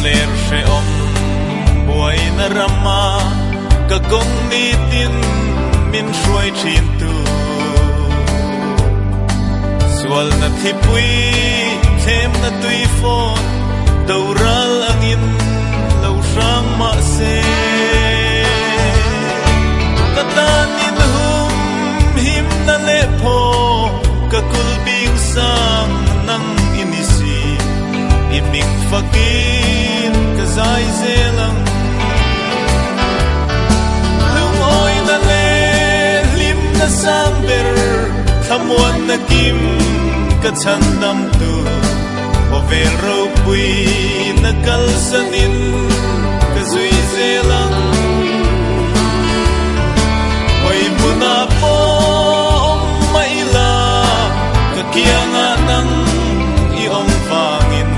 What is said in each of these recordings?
ler she om boy na rama ka gong ni tin min shuai chin tu swal na thipui them na tui phone daural angin lo sang ma se katanin hum him na le pho ka kul bing sang nang inisi iming fakin ka zai zelang lung oi na le lim na sang ber thamwan na kim ka chan dam tu ovel ro pui na kal sanin ka zui zelang oi puna po mai la ka kianga nang i om fangin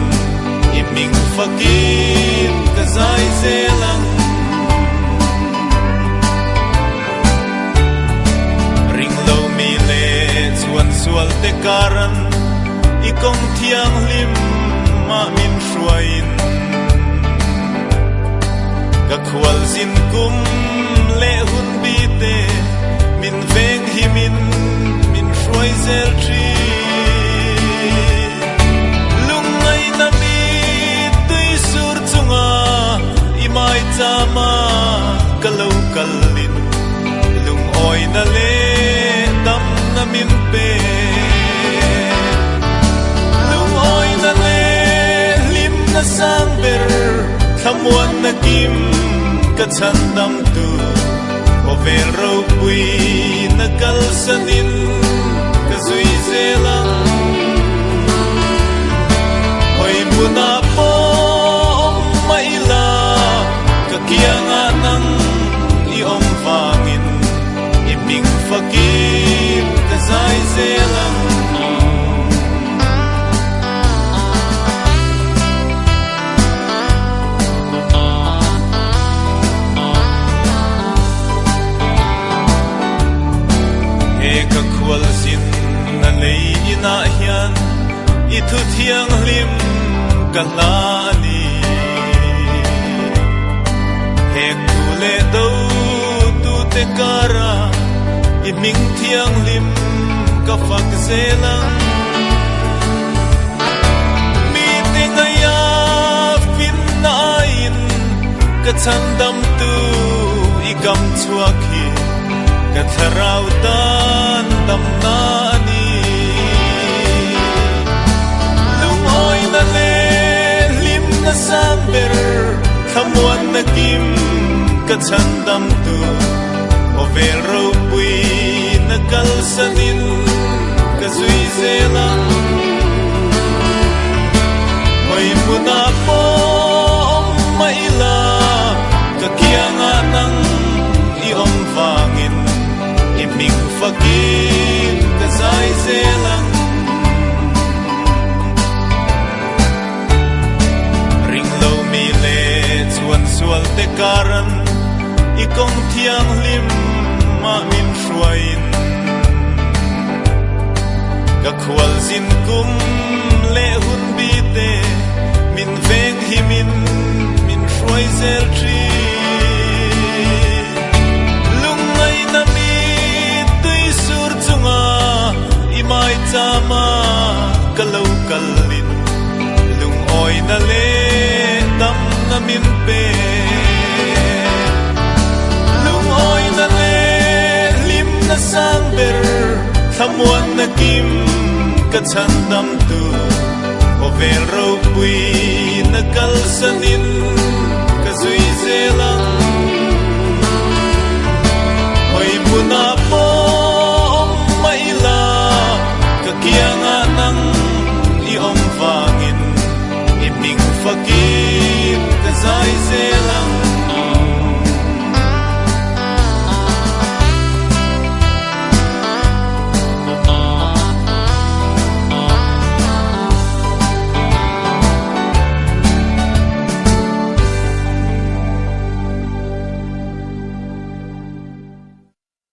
i ming fakin ka zai zelang ring lo mi le chuan sual te karan i kong thiang lim ma min shuain ka khwal zin kum le hun bi te min veng hi min shuai zel tri lung ngai na mi tui sur chunga i mai chama ka lo kalin lung oi na le dam na min pe sang ber thamwan na kim ka chan dam tu ovel ro pui na kal sanin ka zui zelang hoi puna po mai la ka kianga nang i om fangin i ming fakin ka zai zelang ka khwal sin na lei ina hian i thu thiang lim ka la ni he ku le do tu te kara i ming thiang lim ka fak zelang mi te ngaya fin na in ka chan dam tu i gam chuak hi ka tharau tan dam na ni lung oi na le lim na sang ber thamwan na kim ka chan dam tu ovel ro pui na kal sanin ka zui zelang hoi puna po mai la ka kianga nang i om vangin i ming fakin ka zai zelang ring lo mi le chuan sual te karan i kong thiang lim ma min shuain ka khwal zin kum le hun bi te min veng hi min shuai zel tri mai chama kalau kalin lung oi na le dam na min pe lung oi na le lim na sang ber thamwan na kim ka chan dam tu ovel ro pui na kal sani